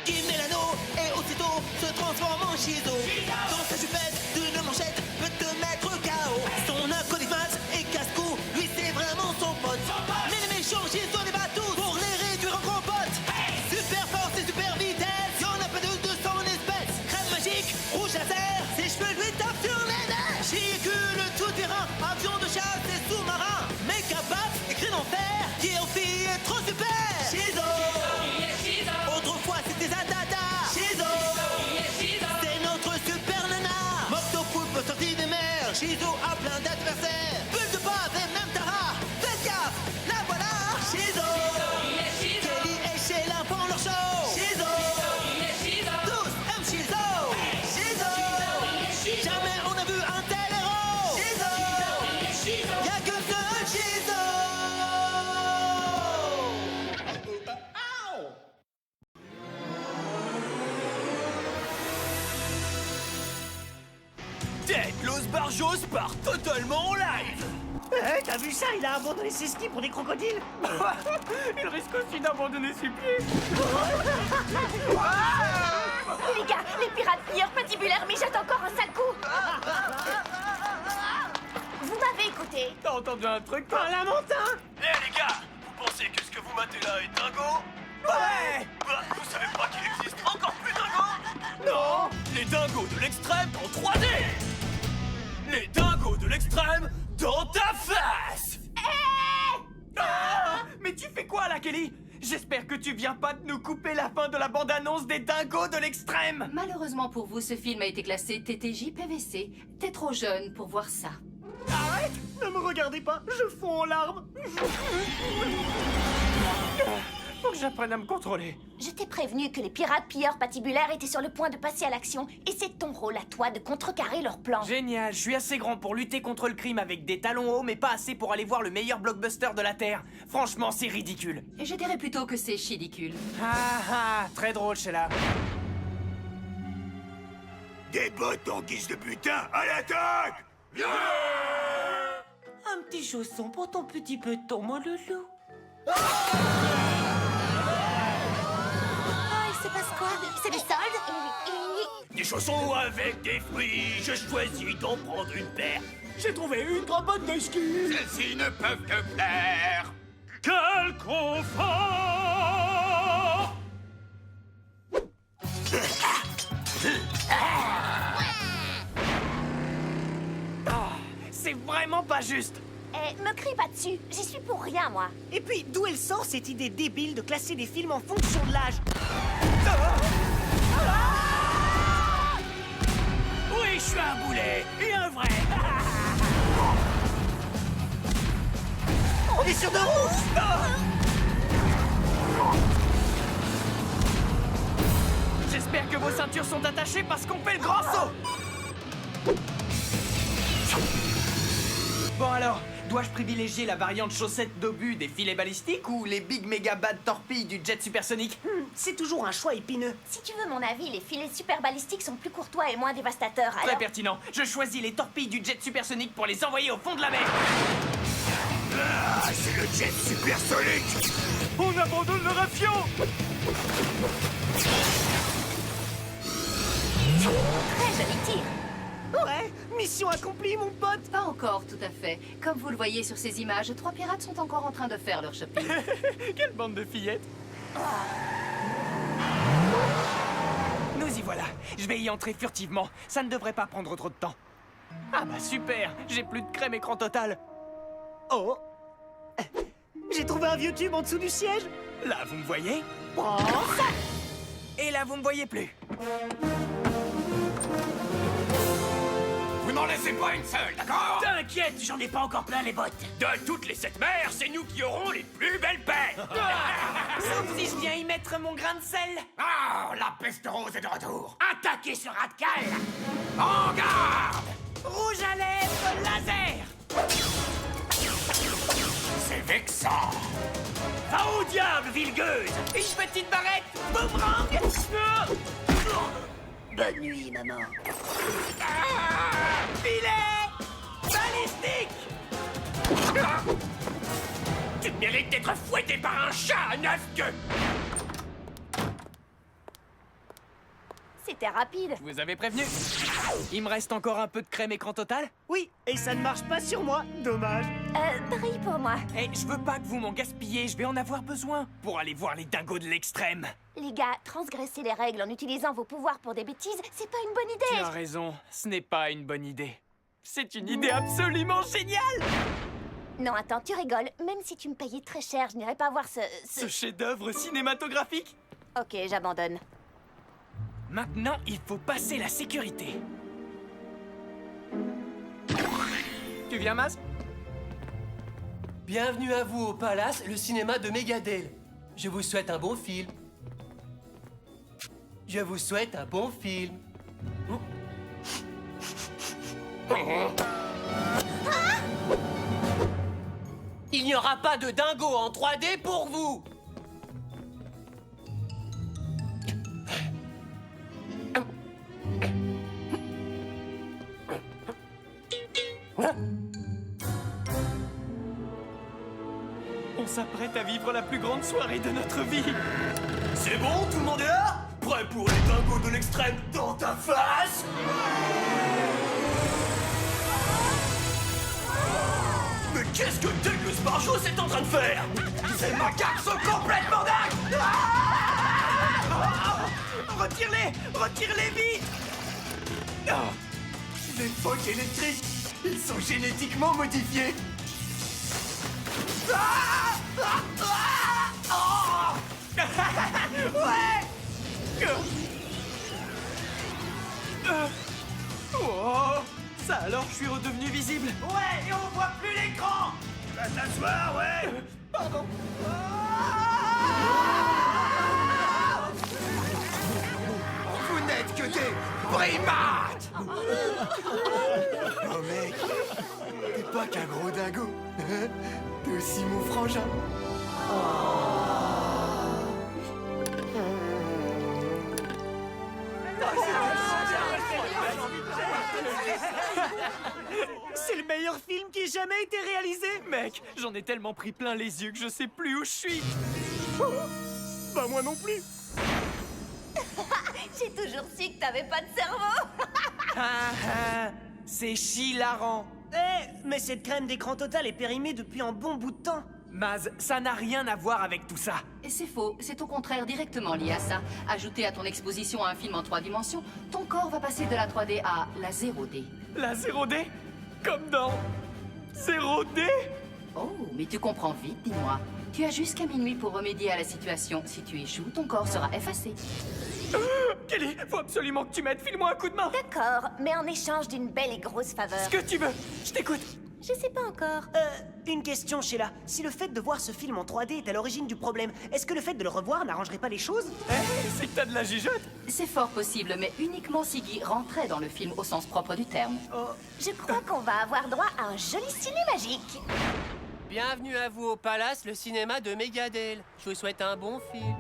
qui met l'anneau et aussitôt se transforme en Shizo. Dans sa jupette d'une manchette peut te mettre KO. Son acolyte et casse-cou, lui c'est vraiment son pote. Mais les méchants Shizo les bat tous pour les réduire en gros potes. Super force et super vitesse, y'en a pas de son espèce. Crème magique, rouge laser, ses cheveux lui tapent sur les nerfs. Chihikul tout terrain, avion de chasse et sous-marin. Mecha bat et crâne en fer, qui est aussi trop super. Shizo, autrefois c'était Zadada. Shizo, c'est notre super nana. Moctopoop sorti des mers, Shizo a plein d'adversaires. Bulle de bave et même Tara, faites gaffe, la voilà. Shizo, Kelly et Sheila font leur show. Shizo, tous aiment Shizo. Shizo, jamais on a vu un tel héros. Shizo, y'a que ce Shizo. Ted Los Barjos part totalement en live. T'as vu ça? Il a abandonné ses skis pour des crocodiles. Il risque aussi d'abandonner ses pieds. Les gars, les pirates pilleurs patibulaires mijotent encore un sale coup. Vous m'avez écouté. T'as entendu un truc, toi? Un lamentin. Eh les gars, vous pensez que ce que vous matez là est dingo? Ouais. Bah, vous savez pas qu'il existe encore plus dingo? Non. Les dingos de l'extrême en 3D. Les dingos de l'extrême dans ta face. Ah, mais tu fais quoi là, Kelly? J'espère que tu viens pas de nous couper la fin de la bande-annonce des dingos de l'extrême. Malheureusement pour vous, ce film a été classé TTJ PVC. T'es trop jeune pour voir ça. Arrête! Ne me regardez pas, je fonds en larmes. Faut que j'apprenne à me contrôler. Je t'ai prévenu que les pirates pilleurs patibulaires étaient sur le point de passer à l'action et c'est ton rôle à toi de contrecarrer leur plan. Génial, je suis assez grand pour lutter contre le crime avec des talons hauts, mais pas assez pour aller voir le meilleur blockbuster de la Terre. Franchement, c'est ridicule. Et je dirais plutôt que c'est chidicule. Ah, très drôle, Sheila. Des bottes en guise de butin, à l'attaque! Un petit chausson pour ton petit peton, mon loulou. Il se passe quoi? C'est des soldes? Des chaussons avec des fruits, je choisis d'en prendre une paire. J'ai trouvé une grande botte de ski. Celles-ci ne peuvent que plaire. Quel confort! C'est vraiment pas juste. Me crie pas dessus, j'y suis pour rien, moi. Et puis, d'où elle sort cette idée débile de classer des films en fonction de l'âge? Oui, je suis un boulet, et un vrai. On est sur deux roues. J'espère que vos ceintures sont attachées parce qu'on fait le grand saut. Bon alors, dois-je privilégier la variante chaussette d'obus des filets balistiques ou les big méga bad torpilles du jet supersonique? C'est toujours un choix épineux. Si tu veux mon avis, les filets super balistiques sont plus courtois et moins dévastateurs, Très alors... pertinent. Je choisis les torpilles du jet supersonique pour les envoyer au fond de la mer. Ah, c'est le jet supersonique! On abandonne le rafiot. Très joli tir. Ouais, mission accomplie, mon pote. Pas encore, tout à fait. Comme vous le voyez sur ces images, 3 pirates sont encore en train de faire leur shopping. Quelle bande de fillettes. Nous y voilà. Je vais y entrer furtivement. Ça ne devrait pas prendre trop de temps. Ah bah super. J'ai plus de crème écran total. Oh, j'ai trouvé un vieux tube en dessous du siège. Là, vous me voyez? Prends ça. Et là, vous me voyez plus. Vous n'en laissez pas une seule, d'accord? T'inquiète, j'en ai pas encore plein les bottes. De toutes les 7 mers, c'est nous qui aurons les plus belles paires! Sauf si je viens y mettre mon grain de sel. Ah, la peste rose est de retour! Attaquez ce rat-de-cale! En garde! Rouge à lèvres laser. C'est vexant! Va au diable, villegueuse. Une petite barrette boomerang. Bonne nuit, maman. Filet balistique. Tu mérites d'être fouetté par un chat à 9 queues! C'était rapide. Je vous avais prévenu. Il me reste encore un peu de crème écran total. Oui, et ça ne marche pas sur moi. Dommage. Brille pour moi. Et je veux pas que vous m'en gaspillez, je vais en avoir besoin pour aller voir les dingos de l'extrême. Les gars, transgresser les règles en utilisant vos pouvoirs pour des bêtises, c'est pas une bonne Tu idée. as raison, ce n'est pas une bonne idée. C'est une idée absolument géniale! Non, attends, tu rigoles. Même si tu me payais très cher, je n'irais pas voir Ce chef-d'œuvre cinématographique! Ok, j'abandonne. Maintenant, il faut passer la sécurité. Tu viens, Maz? Bienvenue à vous au Palace, le cinéma de Megadale. Je vous souhaite un bon film. Je vous souhaite un bon film. Il n'y aura pas de dingo en 3D pour vous. On s'apprête à vivre la plus grande soirée de notre vie. C'est bon, tout le monde est là? Prêt pour les dingos de l'extrême dans ta face? Mais qu'est-ce que Douglas Barjot est en train de faire? Ces macaques sont complètement dingues! Retire-les! Retire-les vite! Les phoques électriques, ils sont génétiquement modifiés. Oh! Ça alors, je suis redevenu visible. Ouais, et on voit plus l'écran. Tu vas t'asseoir, ouais. Pardon. Vous n'êtes que des primates. Oh mec, t'es pas qu'un gros dingo. T'es aussi mon frangin. C'est le meilleur film qui ait jamais été réalisé. Mec, j'en ai tellement pris plein les yeux que je sais plus où je suis. Bah moi non plus. J'ai toujours su que t'avais pas de cerveau. C'est hilarant. Mais cette crème d'écran total est périmée depuis un bon bout de temps. Maz, ça n'a rien à voir avec tout ça. Et c'est faux, c'est au contraire directement lié à ça. Ajouté à ton exposition à un film en 3 dimensions, ton corps va passer de la 3D à la 0D. La 0D? Comme dans 0D? Oh, mais tu comprends vite, dis-moi. Tu as jusqu'à minuit pour remédier à la situation. Si tu échoues, ton corps sera effacé. Kelly, faut absolument que tu m'aides. File-moi un coup de main. D'accord, mais en échange d'une belle et grosse faveur. Ce que tu veux. Je t'écoute. Je sais pas encore. Une question, Sheila. Si le fait de voir ce film en 3D est à l'origine du problème, est-ce que le fait de le revoir n'arrangerait pas les choses? C'est que t'as de la gigote. C'est fort possible, mais uniquement si Guy rentrait dans le film au sens propre du terme. Je crois qu'on va avoir droit à un joli ciné magique. Bienvenue à vous au Palace, le cinéma de Megadale. Je vous souhaite un bon film.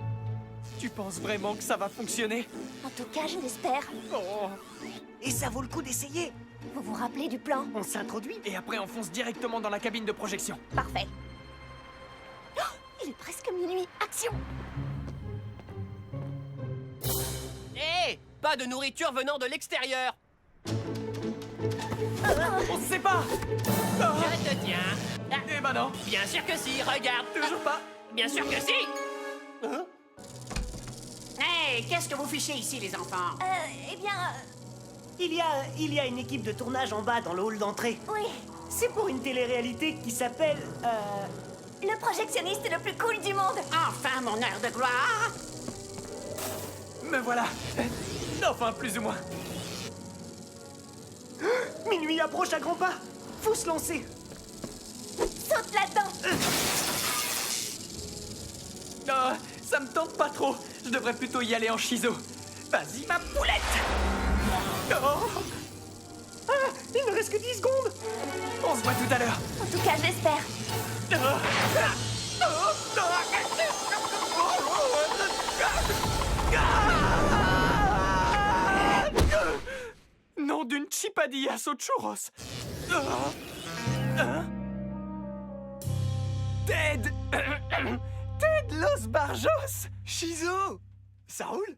Tu penses vraiment que ça va fonctionner? En tout cas, je l'espère. Oh. Et ça vaut le coup d'essayer. Vous vous rappelez du plan? On s'introduit. Et après, on fonce directement dans la cabine de projection. Parfait. Oh, il est presque minuit. Action! Hé, pas de nourriture venant de l'extérieur. On se sépare. Je te tiens. Eh ben non. Bien sûr que si, regarde. Toujours pas. Bien sûr que si. Hey, qu'est-ce que vous fichez ici, les enfants? Eh bien... Il y a une équipe de tournage en bas dans le hall d'entrée. oui. C'est pour une télé-réalité qui s'appelle... Le projectionniste le plus cool du monde. Enfin, mon heure de gloire! Me voilà. Enfin, plus ou moins. Minuit approche à grands pas. Faut se lancer. Saute là-dedans. Oh, ça me tente pas trop. Je devrais plutôt y aller en chiso. Vas-y, ma poulette. Oh. Ah, il ne reste que 10 secondes. On se voit tout à l'heure. En tout cas, je l'espère. Nom d'une chipadilla aux churros. Ted Ted Los Barjos. Shizo, ça roule?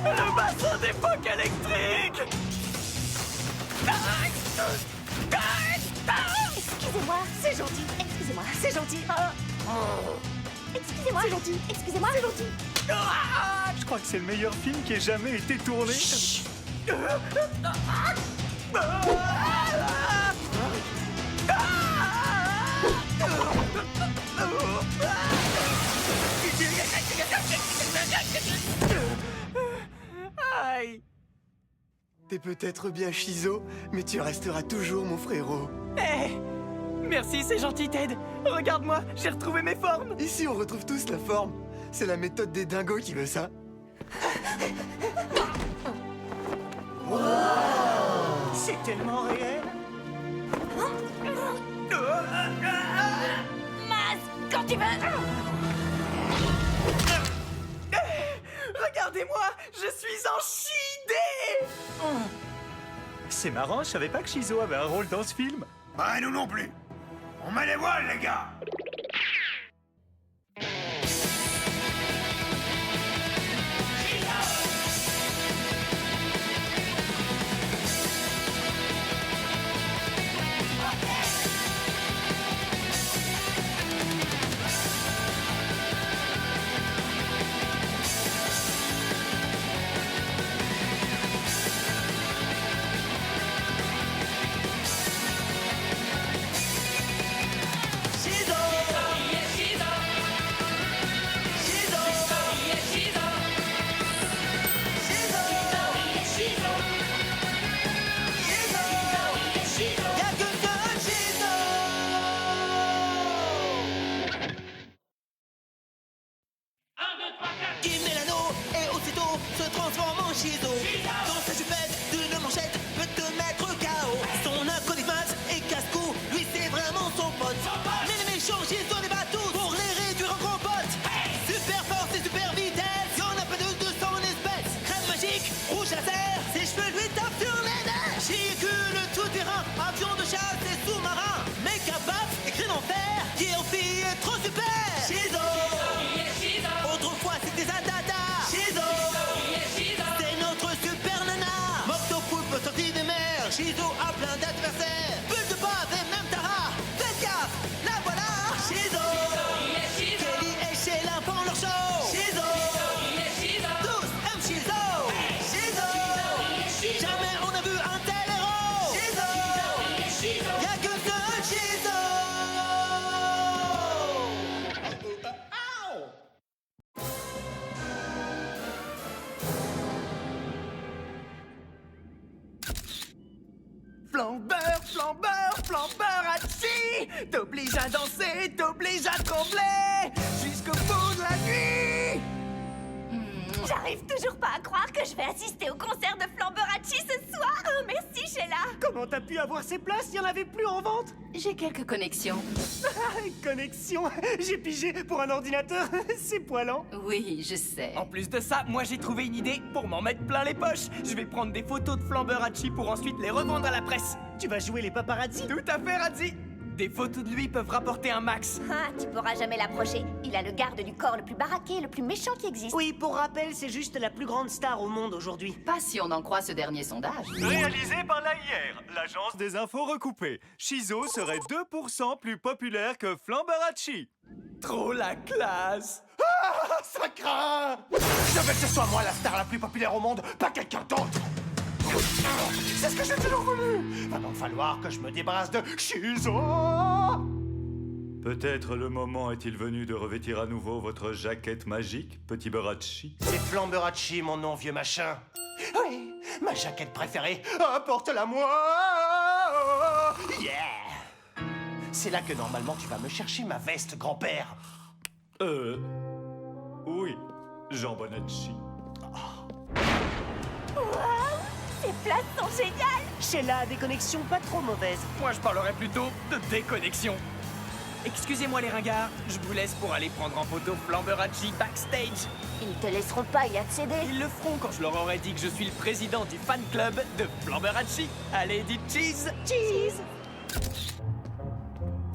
Le bassin d'époque électrique. Excusez-moi, c'est gentil. Excusez-moi, c'est gentil. Excusez-moi, c'est gentil. Excusez-moi, c'est gentil. Je crois que c'est le meilleur film qui ait jamais été tourné. Aïe. T'es peut-être bien Shizo, mais tu resteras toujours mon frérot. Eh, merci, c'est gentil, Ted. Regarde-moi, j'ai retrouvé mes formes. Ici, on retrouve tous la forme. C'est la méthode des dingos qui veut ça. C'est tellement réel. Maz, quand tu veux. Regardez-moi, je suis en chidé. C'est marrant, je savais pas que Shizo avait un rôle dans ce film. Bah, nous non plus. On met les voiles, les gars. Qui met l'anneau et aussitôt se transforme en Shizo. Dans sa jupette d'une manchette peut te mettre KO. Son acolyte et casse-cou, lui c'est vraiment son pote. Mais les méchants Shizo les bat tous pour les réduire en compote. Super force et super vitesse, y'en a pas de son espèce. Crème magique, rouge laser, ses cheveux lui tapent sur les nerfs. Véhicule tout terrain, avion de chasse et sous-marin. Méca baf et crâne en fer, qui en fille est trop super. Shizo. Autrefois c'était Zadada. Shizo. C'est notre super nana. Moctopoupe sorti des mers. Shizo a plein d'adversaires. Bulle de base et même Tara. Faites gaffe, la voilà. Shizo. Kelly et Sheila font leur show. Shizo. Tous aiment Shizo. Shizo. Jamais on a vu un tel héros. Shizo. Y'a que ce Shizo. Flambeur, flambeur, flambeur à chi. T'oblige à danser, t'oblige à trembler jusqu'au bout de la nuit. J'arrive toujours pas à croire que je vais assister au concert de Flamberachi ce soir. Oh, merci, Sheila. Comment t'as pu avoir ces places? Il y en avait plus en vente. J'ai quelques connexions. Connexion. J'ai pigé pour un ordinateur. C'est poilant. Oui, je sais. En plus de ça, moi j'ai trouvé une idée pour m'en mettre plein les poches. Je vais prendre des photos de Flamberachi pour ensuite les revendre à la presse. Tu vas jouer les paparazzi? Tout à fait, Radzi. Des photos de lui peuvent rapporter un max. Ah, tu pourras jamais l'approcher. Il a le garde du corps le plus baraqué, le plus méchant qui existe. Oui, pour rappel, c'est juste la plus grande star au monde aujourd'hui. Pas si on en croit ce dernier sondage. Réalisé par l'AIR, l'agence des infos recoupées. Shizo serait 2% plus populaire que Flamberachi. Trop la classe. Ah, ça craint. Je veux que ce soit moi la star la plus populaire au monde, pas quelqu'un d'autre. C'est ce que j'ai toujours voulu. Va donc falloir que je me débarrasse de Shizo. Peut-être le moment est-il venu de revêtir à nouveau votre jaquette magique, petit Berachi. C'est Flamberachi, mon nom, vieux machin. Oui, ma jaquette préférée. Apporte-la moi. Yeah. C'est là que normalement tu vas me chercher ma veste, grand-père. Oui, Jean Bonacci. Ces places sont géniales. Sheila a des connexions pas trop mauvaises. Moi je parlerais plutôt de déconnexion. Excusez-moi les ringards, je vous laisse pour aller prendre en photo Flamberachi backstage. Ils ne te laisseront pas y accéder. Ils le feront quand je leur aurai dit que je suis le président du fan club de Flamberachi. Allez, dites cheese. Cheese.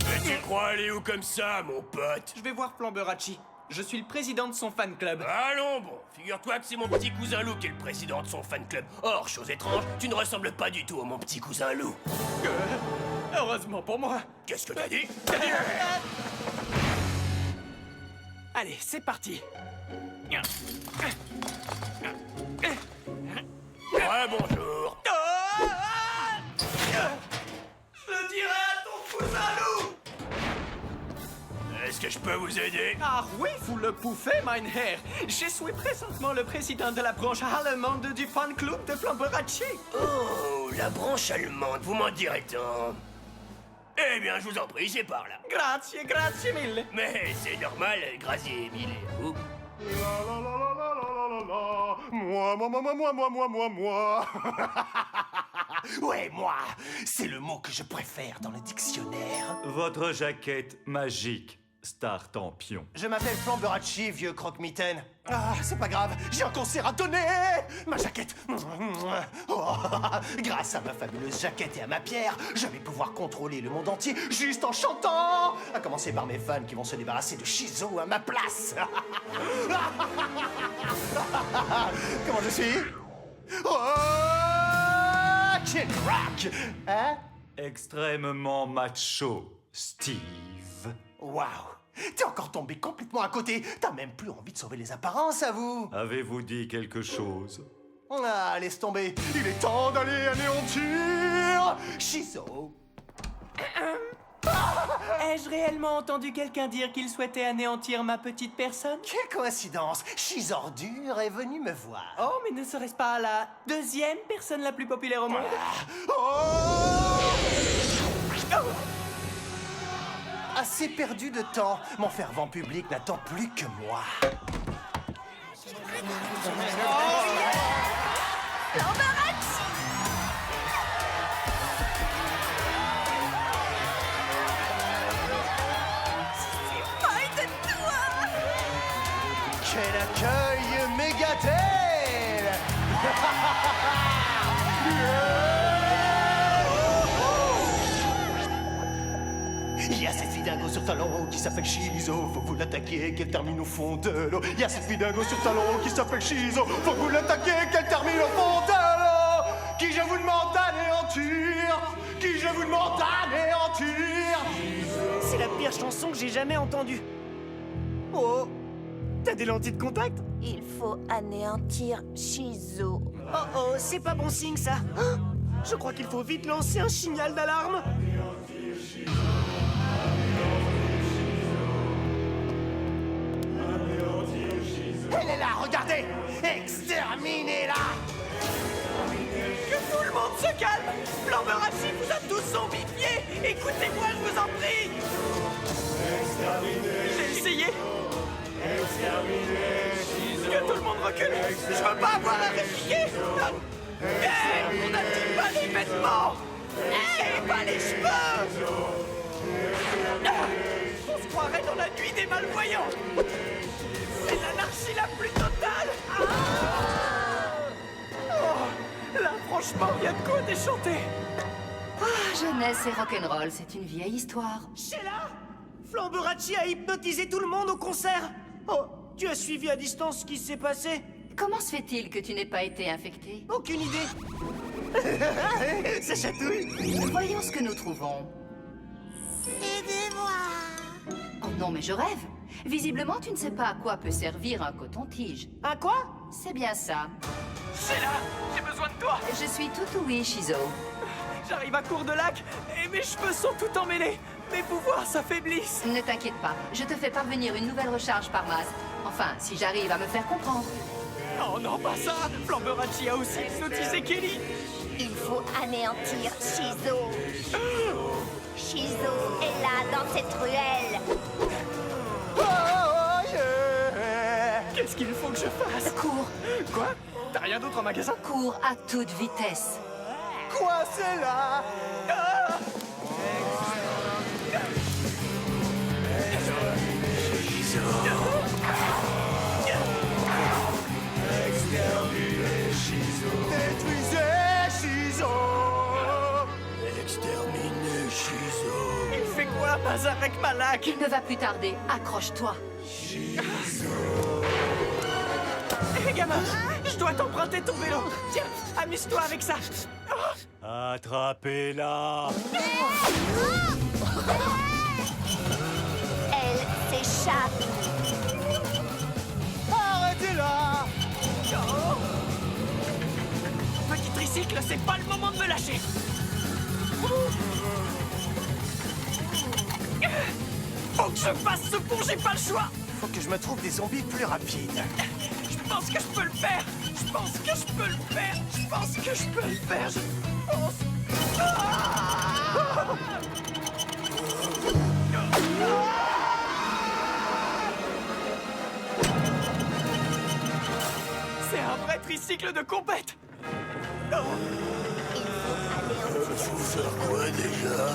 Mais tu crois aller où comme ça, mon pote? Je vais voir Flamberachi. Je suis le président de son fan club. Allons bon, figure-toi que c'est mon petit cousin Lou qui est le président de son fan club. Or, chose étrange, tu ne ressembles pas du tout à mon petit cousin Lou. Heureusement pour moi. Qu'est-ce que t'as dit? Allez, c'est parti. Ouais, bonjour. Je le dirai à ton cousin Lou. Est-ce que je peux vous aider? Ah oui, vous le pouvez, mein Herr. Je suis présentement le président de la branche allemande du fan club de Flamberacci. Oh, la branche allemande, vous m'en direz tant. Eh bien, je vous en prie, c'est par là. Grazie, grazie mille. Mais c'est normal, gracier, Emile. Vous? Moi. Ouais, moi. C'est le mot que je préfère dans le dictionnaire. Votre jaquette magique, Star Tampion. Je m'appelle Flamberacci, vieux croque-mitaine. Ah, c'est pas grave, j'ai un concert à donner. Ma jaquette. Oh, grâce à ma fabuleuse jaquette et à ma pierre, je vais pouvoir contrôler le monde entier juste en chantant. À commencer par mes fans qui vont se débarrasser de Shizo à ma place. Comment je suis? Kid Rock. Hein? Extrêmement macho, Steve. Waouh. T'es encore tombé complètement à côté. T'as même plus envie de sauver les apparences, à vous. Avez-vous dit quelque chose? Ah, laisse tomber. Il est temps d'aller anéantir Shizo. Ai-je réellement entendu quelqu'un dire qu'il souhaitait anéantir ma petite personne? Quelle coïncidence. Shizordure est venu me voir. Oh, mais ne serait-ce pas la deuxième personne la plus populaire au monde? Assez perdu de temps. Mon fervent public n'attend plus que moi. Quel accueil, Mégadel! Il y a cette fille dingo sur talon qui s'appelle Shizo, faut que vous l'attaquiez, qu'elle termine au fond de l'eau. Il y a cette fille dingo sur talon qui s'appelle Shizo, faut que vous l'attaquiez, qu'elle termine au fond de l'eau. Qui je vous demande d'anéantir? Qui je vous demande d'anéantir? C'est la pire chanson que j'ai jamais entendue. Oh, t'as des lentilles de contact? Il faut anéantir Shizo. Oh oh, c'est pas bon signe ça. Oh, je crois qu'il faut vite lancer un signal d'alarme. Elle est là, regardez! Exterminez-la! Que tout le monde se calme! Flamberacci vous a tous zombifiés! Écoutez-moi, je vous en prie! J'ai essayé! Que tout le monde recule! Je veux pas avoir à répliquer! Hey, on n'a-t-il pas les vêtements? Et pas les cheveux! On se croirait dans la nuit des malvoyants! C'est l'anarchie la plus totale! Oh, là, franchement, il y a de quoi déchanter! Jeunesse et rock'n'roll, c'est une vieille histoire. Sheila, Flamberacci a hypnotisé tout le monde au concert. Oh, tu as suivi à distance ce qui s'est passé? Comment se fait-il que tu n'aies pas été infecté? Aucune idée. Ça chatouille. Voyons ce que nous trouvons. Aidez-moi. Oh non, mais je rêve. Visiblement, tu ne sais pas à quoi peut servir un coton-tige. À quoi? C'est bien ça. Sheila, j'ai besoin de toi! Je suis tout oui, Shizo. J'arrive à court de lac et mes cheveux sont tout emmêlés. Mes pouvoirs s'affaiblissent. Ne t'inquiète pas, je te fais parvenir une nouvelle recharge par masse. Enfin, si j'arrive à me faire comprendre. Oh non, pas ça! Flamberacci a aussi hypnotisé Kelly. Il faut anéantir Shizo. Shizo est là dans cette ruelle. Qu'est-ce qu'il faut que je fasse? Cours, Quoi? T'as rien d'autre en magasin? cours à toute vitesse. Quoi, c'est là? Détruisez Shizo! Exterminez Shizo. Il fait quoi, Bazar avec Malak? Il ne va plus tarder, accroche-toi. Hé gamin, je dois t'emprunter ton vélo. Tiens, amuse-toi avec ça. Attrapez-la! Elle s'échappe. Arrêtez-la! Petit tricycle, c'est pas le moment de me lâcher. Faut que je fasse ce pont, j'ai pas le choix. Faut que je me trouve des zombies plus rapides. Je pense que je peux le faire. Je pense que je peux le faire. Je pense que je peux le faire. Je pense. C'est un vrai tricycle de compète.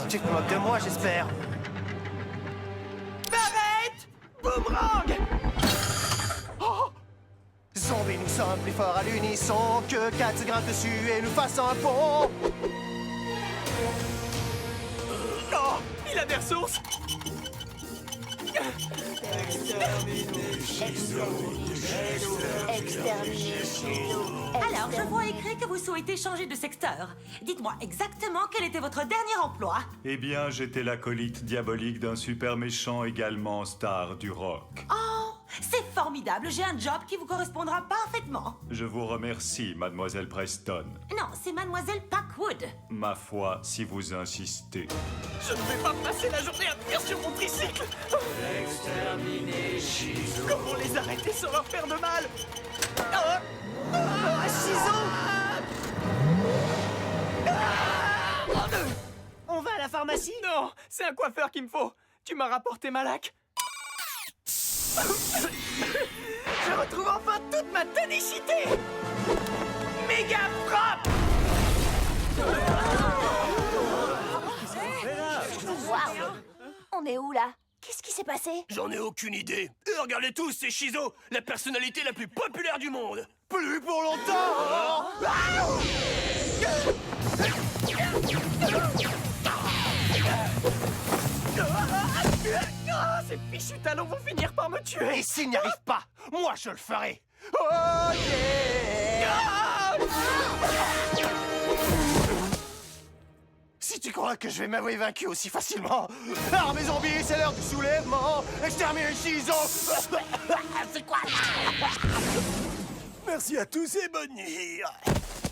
Tu te moques de moi, j'espère. Arrête! Boomerang! Zombies, nous sommes plus forts à l'unisson. Que Katz grimpe dessus et nous fasse un pont. Oh, il a des ressources. Alors, je vois écrit que vous souhaitez changer de secteur. Dites-moi exactement quel était votre dernier emploi. Eh bien, j'étais l'acolyte diabolique d'un super méchant également star du rock. Oh, c'est formidable, j'ai un job qui vous correspondra parfaitement. Je vous remercie, mademoiselle Preston. Non, c'est mademoiselle Packwood. Ma foi, si vous insistez. Je ne vais pas passer la journée à courir sur mon tricycle. Exterminer Shizo. Comment les arrêter sans leur faire de mal? On va à la pharmacie? Non, c'est un coiffeur qu'il me faut. Tu m'as rapporté ma laque. Je retrouve enfin toute ma tonicité. Méga frappe. Waouh! On est où là? Qu'est-ce qui s'est passé? J'en ai aucune idée. Et regardez tous, c'est Shizo, la personnalité la plus populaire du monde. Plus pour longtemps! Ah, ces fichus talons vont finir par me tuer. Et s'il n'y arrive pas, moi je le ferai! Oh yeah! Si tu crois que je vais m'avouer vaincu aussi facilement, alors mes zombies, c'est l'heure du soulèvement! Extermine Shizo! C'est quoi? Merci à tous et bonne nuit.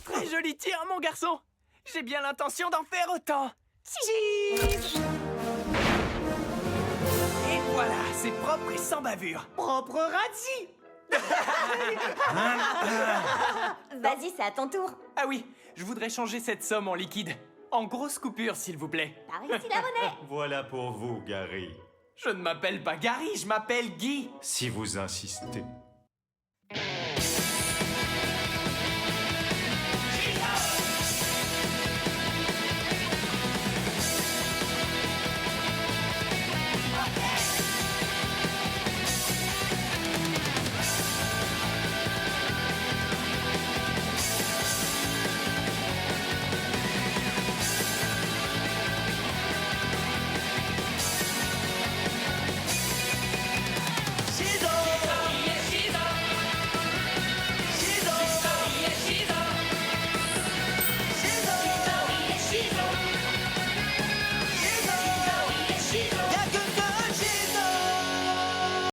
Très joli tir, mon garçon. J'ai bien l'intention d'en faire autant. Et voilà, c'est propre et sans bavure. Propre radis! Vas-y, c'est à ton tour. Ah oui, je voudrais changer cette somme en liquide. En grosse coupure, s'il vous plaît. T'as réussi la monnaie. Voilà pour vous, Gary. Je ne m'appelle pas Gary, je m'appelle Guy. Si vous insistez.